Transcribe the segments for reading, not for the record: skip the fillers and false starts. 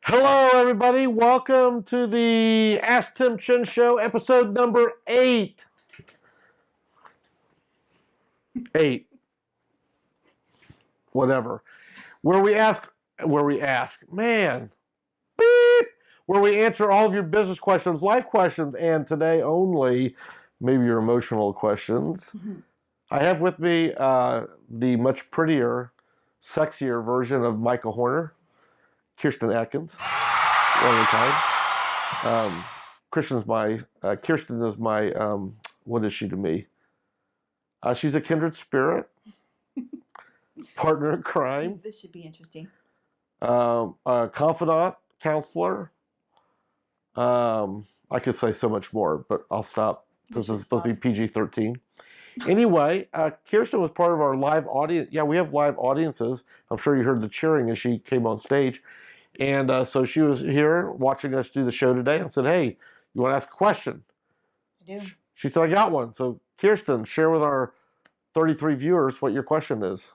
Hello, everybody. Welcome to the AskTimChin Show, episode number 8. 8. Whatever. Where we ask, man, beep, where we answer all of your business questions, life questions, and today only, maybe your emotional questions. I have with me the much prettier, sexier version of Michael Horner, Kirsten Atkins, one at a time. Kirsten is my, what is she to me? She's a kindred spirit, partner in crime. This should be interesting. A confidant, counselor. I could say so much more, but I'll stop. This is supposed to be PG-13. Anyway, Kirsten was part of our live audience. Yeah, we have live audiences. I'm sure you heard the cheering as she came on stage. And so she was here watching us do the show today and said, hey, you want to ask a question? I do. She said, I got one. So Kirsten, share with our 33 viewers what your question is.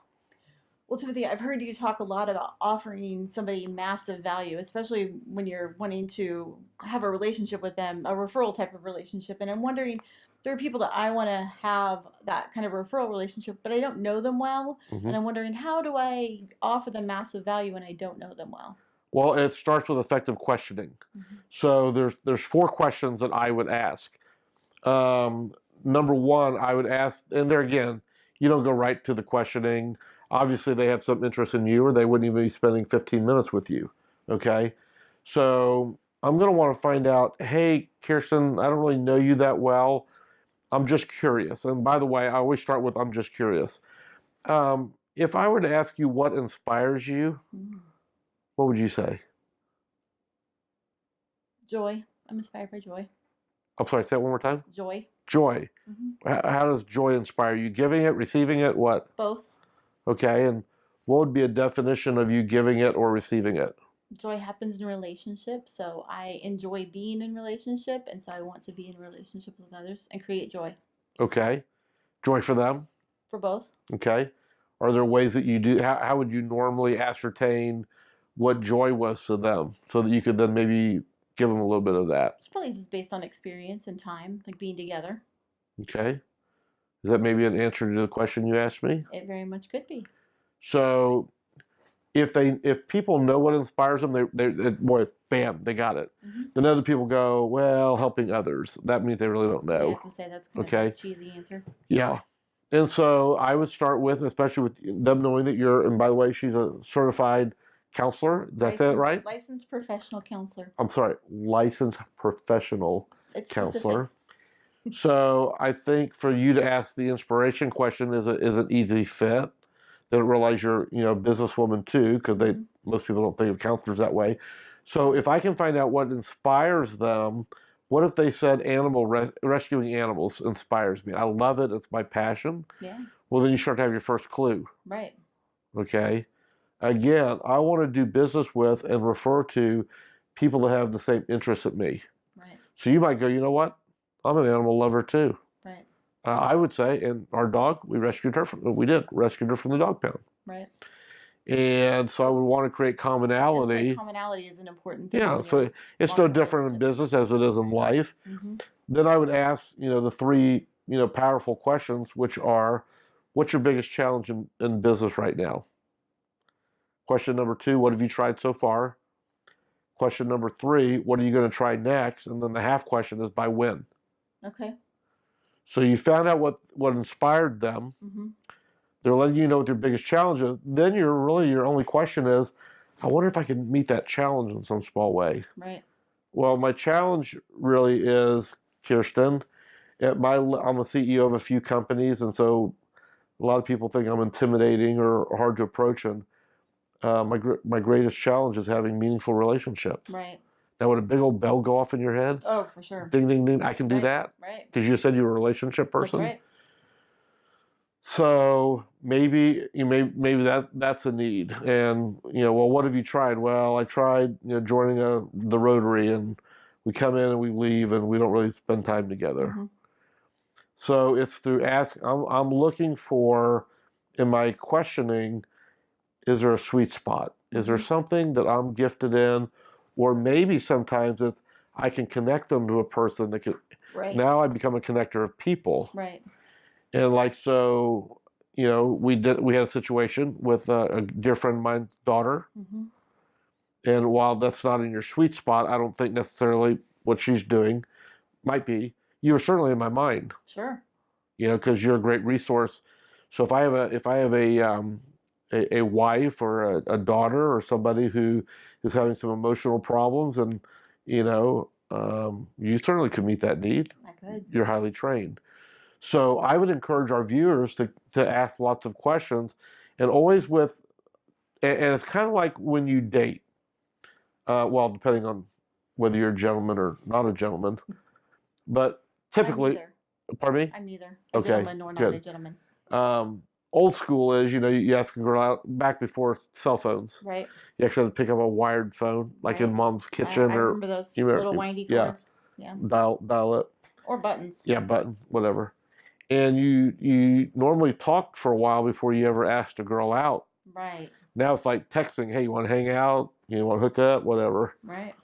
Well, Timothy, I've heard you talk a lot about offering somebody massive value, especially when you're wanting to have a relationship with them, a referral type of relationship. And I'm wondering, there are people that I want to have that kind of referral relationship, but I don't know them well. Mm-hmm. And I'm wondering, how do I offer them massive value when I don't know them well? Well, it starts with effective questioning. Mm-hmm. So there's 4 questions that I would ask. Number 1, I would ask, and there again, you don't go right to the questioning. Obviously, they have some interest in you, or they wouldn't even be spending 15 minutes with you. Okay? So I'm going to want to find out, hey, Kirsten, I don't really know you that well. I'm just curious. And by the way, I always start with, I'm just curious. If I were to ask you what inspires you, what would you say? Joy. I'm inspired by joy. I'm sorry, say it one more time. Joy. Joy. Mm-hmm. How does joy inspire you? Giving it, receiving it, what? Both. Okay, and what would be a definition of you giving it or receiving it? Joy happens in relationships, so I enjoy being in relationship, and so I want to be in relationship with others and create joy. Okay. Joy for them? For both. Okay. Are there ways that you do, how would you normally ascertain what joy was to them so that you could then maybe give them a little bit of that? It's probably just based on experience and time, like being together. Okay. Is that maybe an answer to the question you asked me? It very much could be. So if people know what inspires them, boy, bam, they got it. Mm-hmm. Then other people go, well, helping others. That means they really don't know. Yeah, I was going to say that's kind of a cheesy answer. Yeah. And so I would start with, especially with them knowing that and by the way, she's a certified counselor. Did I say it right? Licensed professional counselor. I'm sorry, licensed professional counselor. So I think for you to ask the inspiration question is an easy fit. They don't realize you're a businesswoman too, because most people don't think of counselors that way. So if I can find out what inspires them, what if they said rescuing animals inspires me? I love it. It's my passion. Yeah. Well, then you start to have your first clue. Right. Okay. Again, I want to do business with and refer to people that have the same interests as me. Right. So you might go, you know what? I'm an animal lover too. Right. I would say, and our dog, we rescued her from the dog pound. Right. And so I would want to create commonality. Commonality is an important thing. Yeah, so it's no different in business as it is in life. Mm-hmm. Then I would ask, the 3, powerful questions, which are, what's your biggest challenge in business right now? Question number 2, what have you tried so far? Question number 3, what are you going to try next? And then the half question is by when? Okay. So you found out what inspired them. Mm-hmm. They're letting you know what their biggest challenge is. Then your only question is, I wonder if I can meet that challenge in some small way. Right. Well, my challenge really is, Kirsten, I'm a CEO of a few companies, and so a lot of people think I'm intimidating or hard to approach. And my greatest challenge is having meaningful relationships. Right. Now, would a big old bell go off in your head? Oh, for sure. Ding, ding, ding. I can do that. Right. Because you said you were a relationship person. That's right. So maybe that's a need. And well, what have you tried? Well, I tried joining the Rotary, and we come in and we leave, and we don't really spend time together. Mm-hmm. So it's through I'm looking for, in my questioning, is there a sweet spot? Is there something that I'm gifted in, Or maybe sometimes it's I can connect them to a person that could. Right. Now I become a connector of people. Right. And like so, we had a situation with a dear friend of mine's daughter. Mm-hmm. And while that's not in your sweet spot, I don't think necessarily what she's doing might be. You are certainly in my mind. Sure. Because you're a great resource. So if I have a wife or a daughter or somebody who is having some emotional problems, and you certainly could meet that need. I could. You're highly trained. So I would encourage our viewers to ask lots of questions, and always and it's kind of like when you date. Well, depending on whether you're a gentleman or not a gentleman, but typically. I'm neither. Pardon me? I'm neither a Okay, gentleman nor not good. a gentleman. Old school is, you ask a girl out back before cell phones. Right. You actually had to pick up a wired phone, like in Right. mom's kitchen, I or remember those little windy yeah, cords. Yeah. dial it. Or buttons. Yeah, button, whatever. And you normally talked for a while before you ever asked a girl out. Right. Now it's like texting, hey, you want to hang out? You want to hook up? Whatever. Right.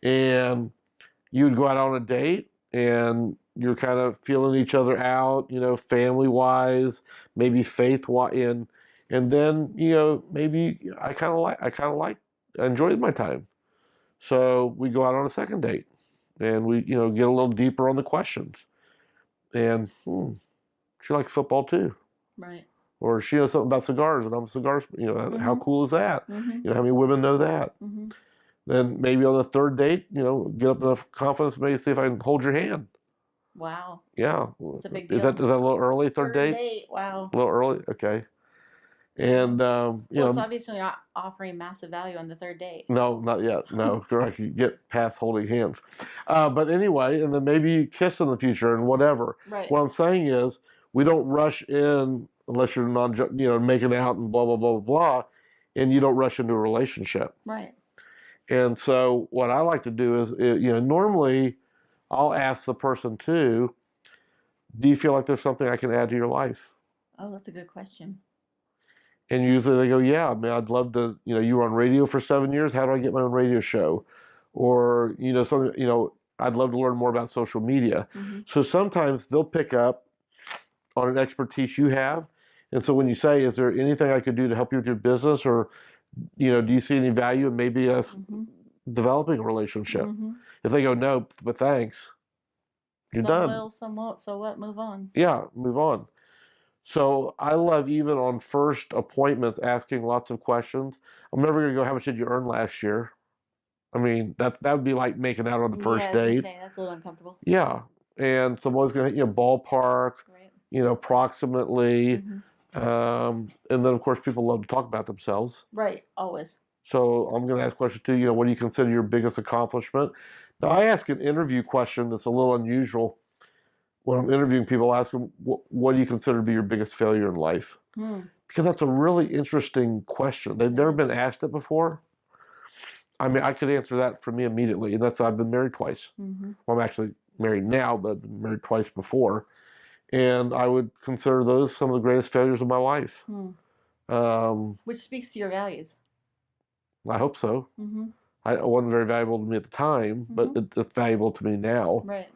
And you would go out on a date, and you're kind of feeling each other out, family-wise, maybe faith-wise, and then, maybe I enjoyed my time. So we go out on a second date, and we, get a little deeper on the questions. And she likes football too. Right. Or she knows something about cigars, and I'm a cigar, how cool is that? Mm-hmm. How many women know that? Mm-hmm. Then maybe on the third date, get up enough confidence, maybe see if I can hold your hand. Wow. Yeah. It's a big deal. Is that a little early, third date? Wow. A little early? Okay. And, it's obviously not offering massive value on the third date. No, not yet. No, correct. You get past holding hands. But anyway, and then maybe you kiss in the future and whatever. Right. What I'm saying is we don't rush in unless you're making out and blah, blah, blah, blah, blah, and you don't rush into a relationship. Right. And so what I like to do is, normally I'll ask the person too, do you feel like there's something I can add to your life? Oh, that's a good question. And usually they go, yeah, I mean, I'd love to, you were on radio for 7 years. How do I get my own radio show? Or, something, I'd love to learn more about social media. Mm-hmm. So sometimes they'll pick up on an expertise you have. And so when you say, is there anything I could do to help you with your business? Or, do you see any value in maybe us developing a relationship? Mm-hmm. If they go, no, but thanks, you're done. Some will, some won't. So what? Move on. Yeah, move on. So I love, even on first appointments, asking lots of questions. I'm never going to go, how much did you earn last year? I mean, that would be like making out on the first date. I was gonna say, that's a little uncomfortable. Yeah. And so I'm always going to, ballpark, right. Approximately. Mm-hmm. And then, of course, people love to talk about themselves. Right, always. So I'm going to ask questions too, what do you consider your biggest accomplishment? Now, I ask an interview question that's a little unusual. When I'm interviewing people, I ask them, what do you consider to be your biggest failure in life? Because that's a really interesting question. They've never been asked it before. I mean, I could answer that for me immediately, and that's I've been married twice. Mm-hmm. Well, I'm actually married now, but I've been married twice before. And I would consider those some of the greatest failures of my life. Which speaks to your values. I hope so. Mm-hmm. It wasn't very valuable to me at the time, but it's valuable to me now. Right.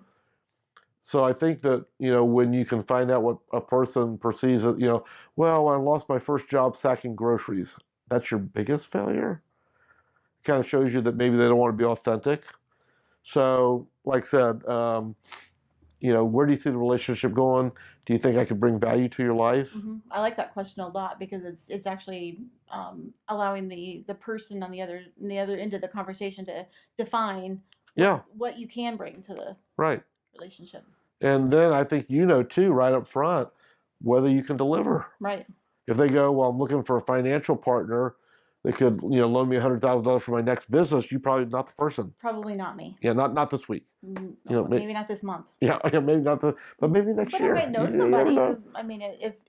So I think that, when you can find out what a person perceives as, well, I lost my first job sacking groceries. That's your biggest failure? It kind of shows you that maybe they don't want to be authentic. So, like I said, where do you see the relationship going? Do you think I could bring value to your life? Mm-hmm. I like that question a lot because it's actually allowing the person on the other end of the conversation to define what you can bring to the relationship. And then I think too, right up front, whether you can deliver. Right. If they go, well, I'm looking for a financial partner that could, loan me $100,000 for my next business, you're probably not the person. Probably not me. Yeah, not this week. No, maybe not this month. Yeah, maybe not but maybe next year. But I might know somebody. I mean,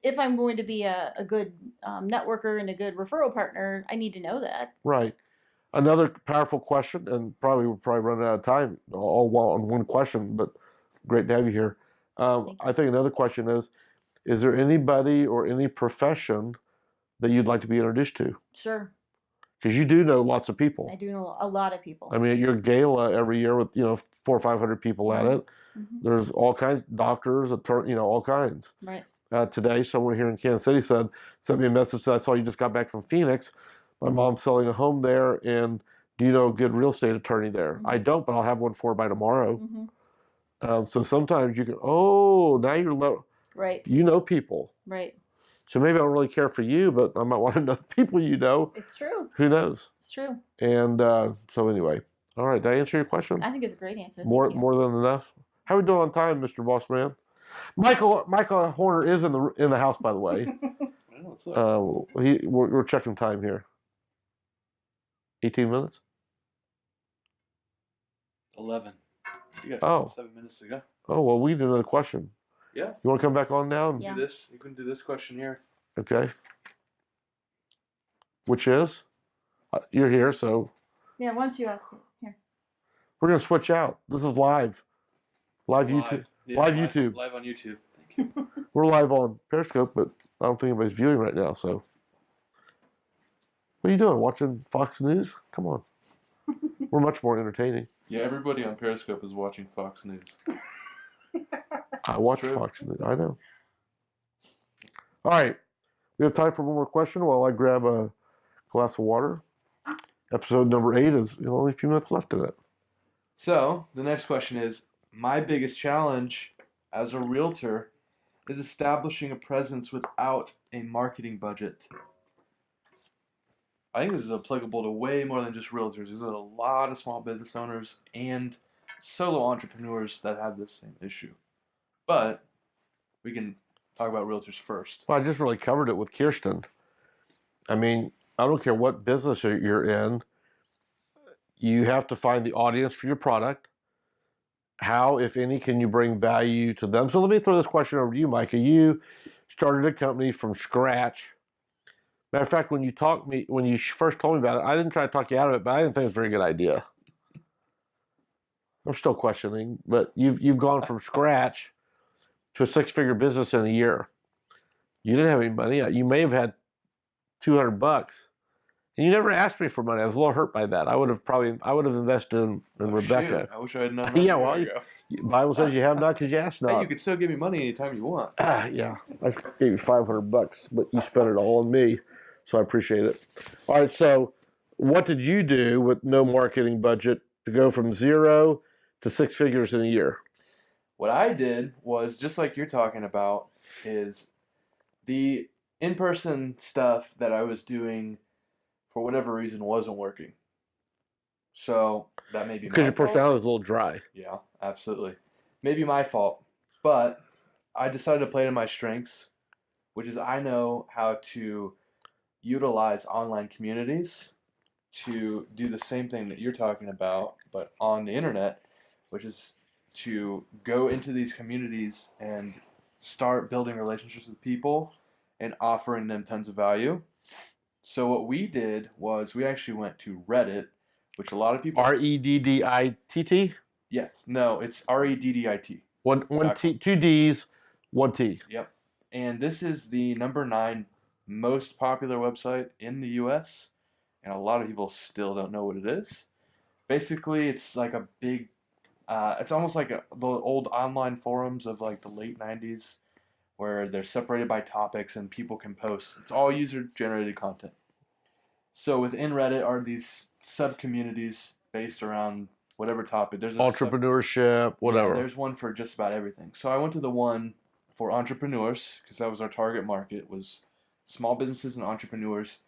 if I'm going to be a good networker and a good referral partner, I need to know that. Right. Another powerful question, and we're probably running out of time all on one question, but great to have you here. I think another question is there anybody or any profession that you'd like to be introduced to? Sure. Because you do know lots of I people. do know a lot of people. I mean, at your gala every year with 400 or 500 people at it. Mhm. There's all kinds, doctors, attorneys, all kinds. Right. Today, someone here in Kansas City sent me a message that I saw you just got back from Phoenix. My mom's selling a home there, and do you know a good real estate attorney there? I don't, but I'll have one for her by tomorrow. So sometimes you can, now you're Right. you know people. Right. So maybe I don't really care for you, but I might want to know the people you know. It's true. Who knows? It's true. And so anyway, all right. Did I answer your question? I think it's a great answer. More than enough. How are we doing on time, Mr. Boss Man? Michael Horner is in the house, by the way. We're checking time here. 18 minutes. 11. You got 7 minutes to go. Oh well, we did another question. Yeah. You want to come back on now? Yeah. Do this. You can do this question here. Okay. Which is? You're here, so. Yeah. Once you ask it, here. We're gonna switch out. This is live. Live YouTube. Yeah, live YouTube. Live on YouTube. Thank you. We're live on Periscope, but I don't think anybody's viewing right now. So. What are you doing? Watching Fox News? Come on. We're much more entertaining. Yeah, everybody on Periscope is watching Fox News. I watch Fox News. I know. All right. We have time for one more question while I grab a glass of water. Episode number 8 is only a few minutes left in it. So, the next question is, my biggest challenge as a realtor is establishing a presence without a marketing budget. I think this is applicable to way more than just realtors. There's a lot of small business owners and solo entrepreneurs that have this same issue. But we can talk about realtors first. Well, I just really covered it with Kirsten. I mean, I don't care what business you're in. You have to find the audience for your product. How, if any, can you bring value to them? So let me throw this question over to you, Micah. You started a company from scratch. Matter of fact, when you first told me about it, I didn't try to talk you out of it, but I didn't think it was a very good idea. I'm still questioning, but you've gone from scratch to a 6-figure business in a year. You didn't have any money. You may have had $200, and you never asked me for money. I was a little hurt by that. I would have invested in Rebecca. Shoot, I wish I had known that. Yeah, well, the Bible says you have not because you ask not. Hey, you could still give me money anytime you want. Yeah, I gave you $500, but you spent it all on me, so I appreciate it. All right, so what did you do with no marketing budget to go from 0 to 6 figures in a year? What I did was, just like you're talking about, is the in-person stuff that I was doing for whatever reason wasn't working. So that may be because my your fault. personality is a little dry. Yeah, absolutely. Maybe my fault. But I decided to play to my strengths, which is I know how to utilize online communities to do the same thing that you're talking about, but on the internet, which is to go into these communities and start building relationships with people and offering them tons of value. So what we did was we actually went to Reddit, which a lot of people... REDDITT? Yes. No, it's REDDIT. One T, 2 Ds, 1 T. Yep. And this is the number 9 most popular website in the US, and a lot of people still don't know what it is. Basically, it's like a big... it's almost like the old online forums of like the late 90s where they're separated by topics and people can post. It's all user-generated content. So within Reddit are these sub-communities based around whatever topic. There's entrepreneurship, whatever. Yeah, there's one for just about everything. So I went to the one for entrepreneurs because that was our target market, was small businesses and entrepreneurs.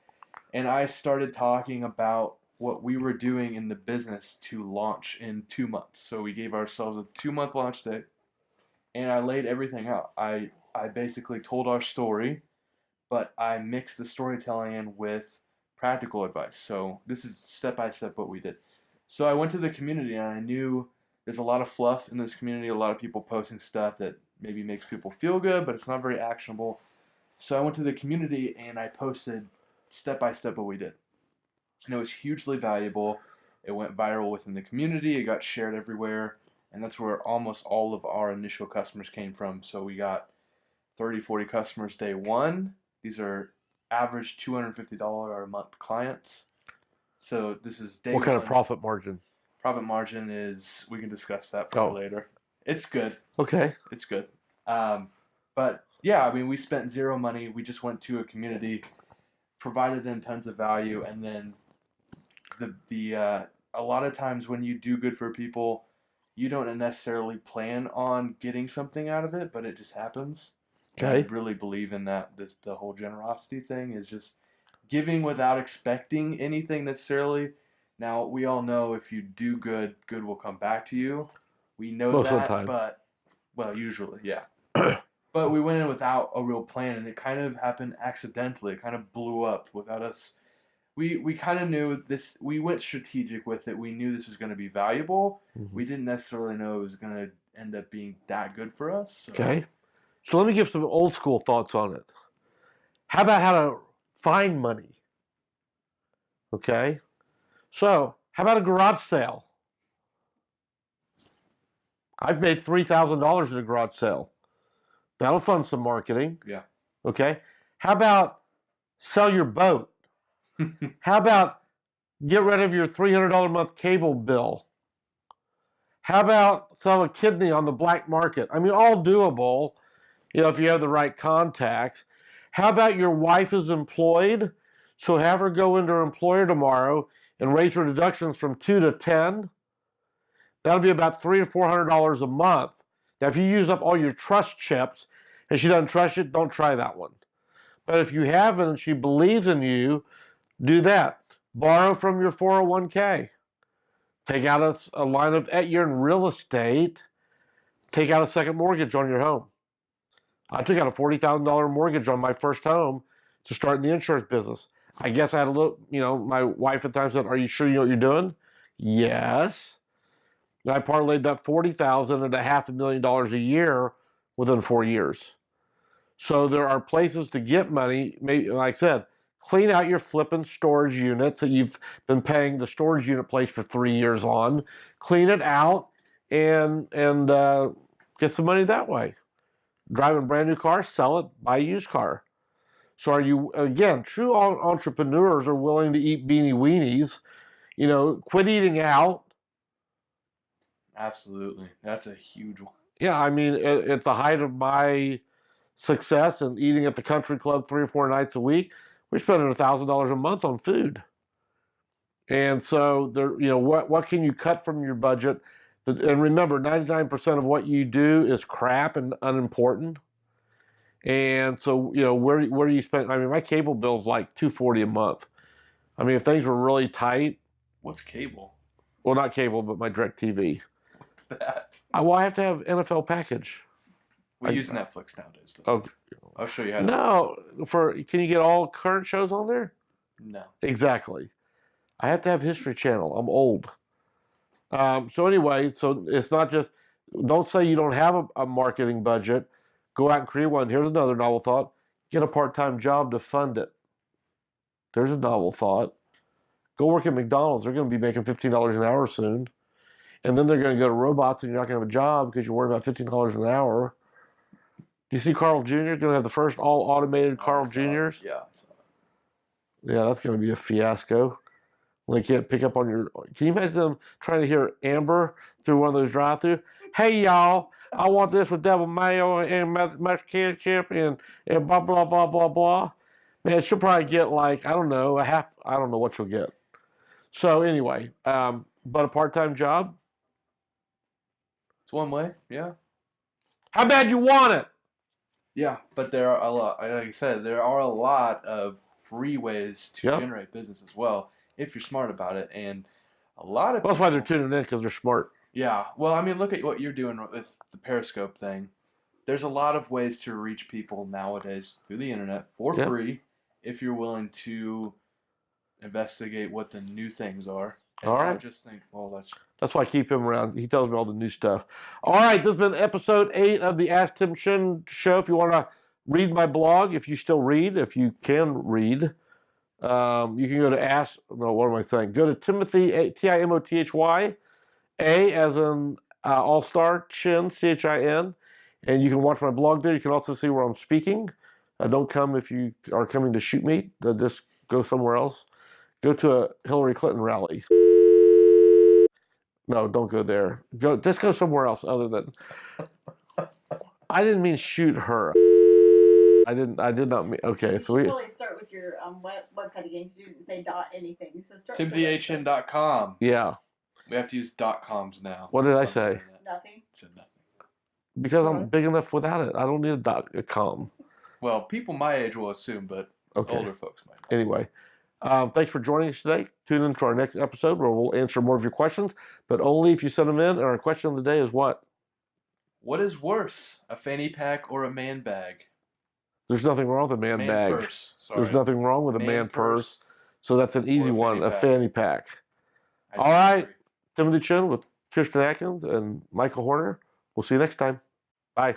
And I started talking about what we were doing in the business to launch in 2 months. So we gave ourselves a 2-month launch date, and I laid everything out. I basically told our story, but I mixed the storytelling in with practical advice. So this is step by step what we did. So I went to the community, and I knew there's a lot of fluff in this community, a lot of people posting stuff that maybe makes people feel good, but it's not very actionable. So I went to the community, and I posted step by step what we did. And it was hugely valuable. It went viral within the community. It got shared everywhere. And that's where almost all of our initial customers came from. So we got 30, 40 customers day one. These are average $250 a month clients. So this is day What kind of one. profit margin? Profit margin is, we can discuss that Oh. probably later. It's good. Okay. It's good. But yeah, I mean, we spent zero money. We just went to a community, provided them tons of value, and then a lot of times when you do good for people, you don't necessarily plan on getting something out of it, but it just happens. And Okay. I really believe in that. The whole generosity thing is just giving without expecting anything necessarily. Now, we all know if you do good, good will come back to you. We know Most of the that, time. but, well, usually, yeah. But we went in without a real plan, and it kind of happened accidentally. It kind of blew up without us. We kind of knew this. We went strategic with it. We knew this was going to be valuable. Mhm. We didn't necessarily know it was going to end up being that good for us. So. Okay. So let me give some old school thoughts on it. How about how to find money? Okay. So how about a garage sale? I've made $3,000 in a garage sale. That'll fund some marketing. Yeah. Okay. How about sell your boat? How about get rid of your $300 a month cable bill? How about sell a kidney on the black market? I mean, all doable, if you have the right contacts. How about your wife is employed? So have her go into her employer tomorrow and raise her deductions from 2 to 10. That'll be about $300 to $400 a month. Now, if you use up all your trust chips and she doesn't trust you, don't try that one. But if you haven't and she believes in you, do that. Borrow from your 401k. Take out a line of, you're in real estate, take out a second mortgage on your home. I took out a $40,000 mortgage on my first home to start in the insurance business. I guess I had a little, my wife at times said, are you sure you know what you're doing? Yes. And I parlayed that $40,000 into $500,000 a year within 4 years. So there are places to get money. Maybe, like I said, clean out your flipping storage units that you've been paying the storage unit place for 3 years on. Clean it out and get some money that way. Drive a brand new car, sell it, buy a used car. So are you, again, true entrepreneurs are willing to eat beanie weenies. Quit eating out. Absolutely. That's a huge one. Yeah, I mean, at the height of my success and eating at the country club 3 or 4 nights a week, we're spending $1,000 a month on food. And so there, what can you cut from your budget? And remember, 99% of what you do is crap and unimportant. And so, where do you spend? I mean, my cable bill's like $240 a month. I mean, if things were really tight. What's cable? Well, not cable, but my DirecTV. What's that? I have to have NFL package. We use Netflix nowadays. Oh, I'll show you how to. No, can you get all current shows on there? No. Exactly. I have to have History Channel. I'm old. So anyway, so it's not just, don't say you don't have a marketing budget. Go out and create one. Here's another novel thought. Get a part-time job to fund it. There's a novel thought. Go work at McDonald's. They're going to be making $15 an hour soon. And then they're going to go to robots and you're not going to have a job because you're worried about $15 an hour. Do you see Carl Jr. going to have the first all-automated Carl Jr.'s? Yeah. Yeah, that's going to be a fiasco. They can't pick up on your... Can you imagine them trying to hear Amber through one of those drive-thru? Hey, y'all, I want this with double mayo and mashed ketchup and blah, blah, blah, blah, blah. Man, she'll probably get like, I don't know, I don't know what she'll get. So anyway, but a part-time job? It's one way, yeah. How bad you want it? Yeah, but there are a lot, like I said, there are a lot of free ways to generate business as well, if you're smart about it. And a lot of Well, that's why they're tuning in, because they're smart. Yeah. Well, I mean, look at what you're doing with the Periscope thing. There's a lot of ways to reach people nowadays through the internet for free if you're willing to investigate what the new things are. And all right. not just think, well, that's why I keep him around. He tells me all the new stuff. All right, this has been episode 8 of the AskTimChin show. If you want to read my blog, if you still read, if you can read, you can go to what am I saying? Go to Timothy, Timothy, A as in all-star, Chin, Chin, and you can watch my blog there. You can also see where I'm speaking. Don't come if you are coming to shoot me. Just go somewhere else. Go to a Hillary Clinton rally. No, don't go there. Just go somewhere else other than. I didn't mean shoot her. I did not mean. Okay, You so we. should probably start with your website again because you didn't say dot anything. So start with the website. TimTheHN.com. Yeah. We have to use .coms now. What did I On the say? internet. Nothing. Said nothing. Because I'm Alright. big enough without it. I don't need a .com. Well, people my age will assume, but Okay. older folks might not. Anyway, thanks for joining us today. Tune in to our next episode where we'll answer more of your questions, but only if you send them in. And our question of the day is what? What is worse, a fanny pack or a man bag? There's nothing wrong with a man bag. Purse. Sorry. There's nothing wrong with a man purse. So that's an easy Or a one, fanny a pack. fanny pack. I All right. disagree. Timothy Chin with Kirsten Atkins and Michael Horner. We'll see you next time. Bye.